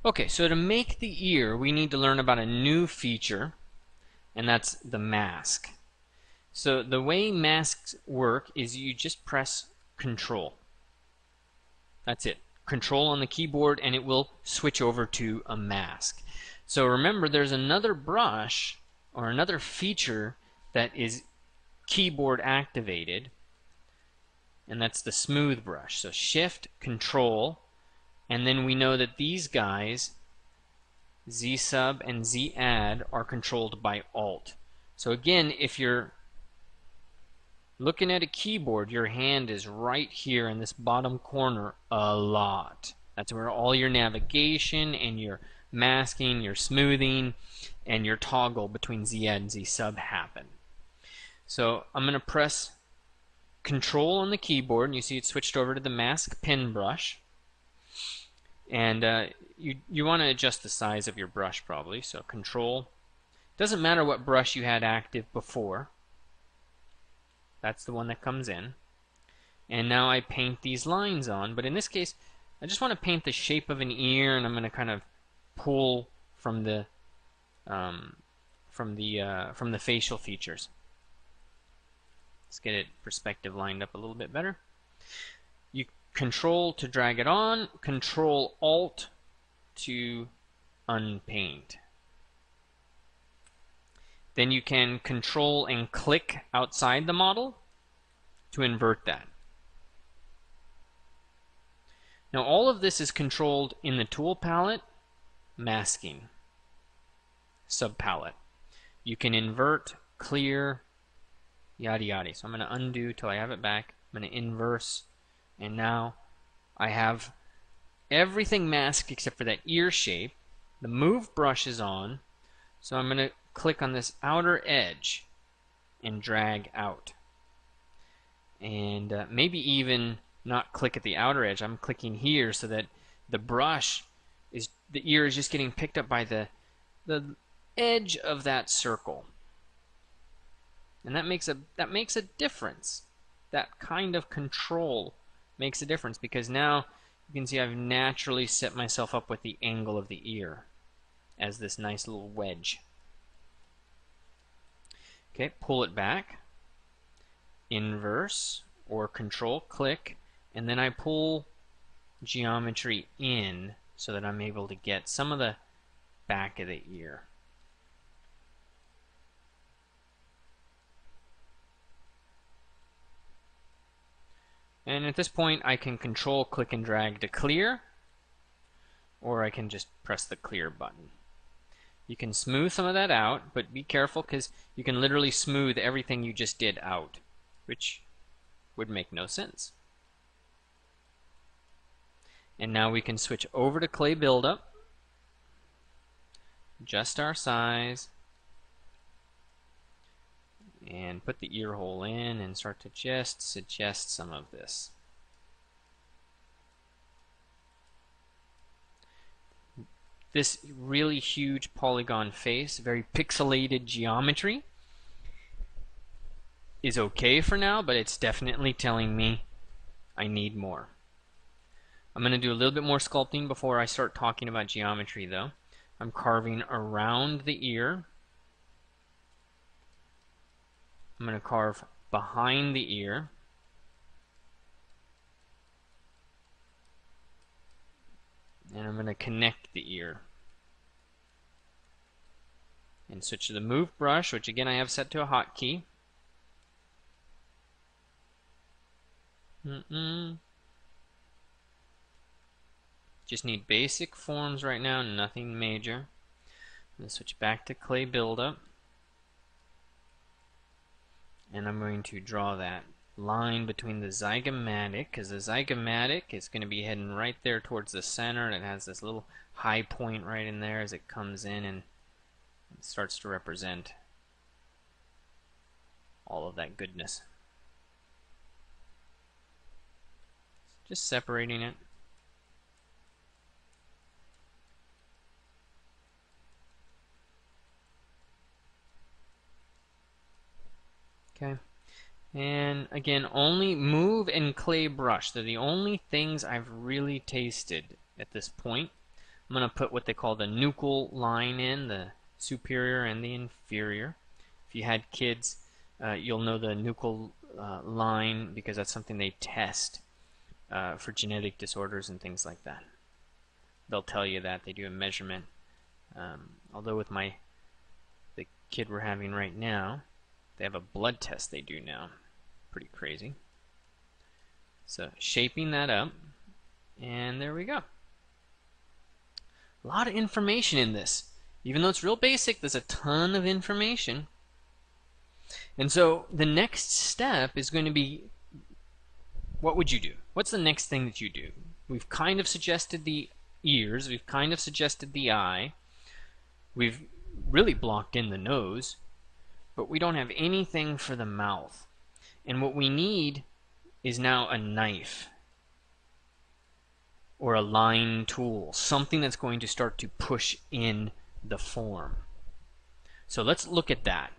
Okay, so to make the ear, we need to learn about a new feature, and that's the mask. So the way masks work is you just press Control. That's it. Control on the keyboard, and it will switch over to a mask. So remember, there's another brush or another feature that is keyboard activated, and that's the smooth brush. So Shift, Control, and then we know that these guys, Z sub and Z add, are controlled by Alt. So again, if you're looking at a keyboard, your hand is right here in this bottom corner a lot. That's where all your navigation and your masking, your smoothing, and your toggle between Z add and Z sub happen. So I'm going to press Control on the keyboard, and you see it switched over to the mask pen brush. And you want to adjust the size of your brush probably. So Control. Doesn't matter what brush you had active before. That's the one that comes in. And now I paint these lines on, but in this case, I just want to paint the shape of an ear, and I'm going to kind of pull from the facial features. Let's get it perspective lined up a little bit better. You Control to drag it on, Control Alt to unpaint. Then you can control and click outside the model to invert that. Now all of this is controlled in the tool palette, masking, subpalette. You can invert, clear, yada yada. So I'm going to undo till I have it back. I'm going to inverse, and now I have everything masked except for that ear shape. The move brush is on, so I'm going to click on this outer edge and drag out. And maybe even not click at the outer edge. I'm clicking here so that the ear is just getting picked up by the edge of that circle. And that makes a difference. That kind of control makes a difference, because now you can see I've naturally set myself up with the angle of the ear as this nice little wedge. Okay, pull it back, inverse, or Control click, and then I pull geometry in so that I'm able to get some of the back of the ear. And at this point I can Control click and drag to clear, or I can just press the clear button. You can smooth some of that out, but be careful, because you can literally smooth everything you just did out, which would make no sense. And now we can switch over to Clay Buildup, adjust our size, and put the ear hole in and start to just suggest some of this. This really huge polygon face, very pixelated geometry, is okay for now, but it's definitely telling me I need more. I'm going to do a little bit more sculpting before I start talking about geometry, though. I'm carving around the ear. I'm going to carve behind the ear. And I'm going to connect the ear. And switch to the move brush, which again I have set to a hotkey. Just need basic forms right now, nothing major. I'm going to switch back to Clay Buildup. And I'm going to draw that line between the zygomatic, because the zygomatic is going to be heading right there towards the center, and it has this little high point right in there as it comes in and it starts to represent all of that goodness. Just separating it. Okay. And again, only move and clay brush. They're the only things I've really tasted at this point. I'm going to put what they call the nuchal line in, the superior and the inferior. If you had kids, you'll know the nuchal line because that's something they test for genetic disorders and things like that. They'll tell you that. They do a measurement. Although with the kid we're having right now, they have a blood test they do now. Pretty crazy. So shaping that up, and there we go. A lot of information in this. Even though it's real basic, there's a ton of information. And so the next step is going to be, what would you do? What's the next thing that you do? We've kind of suggested the ears. We've kind of suggested the eye. We've really blocked in the nose. But we don't have anything for the mouth. And what we need is now a knife or a line tool, something that's going to start to push in the form. So let's look at that.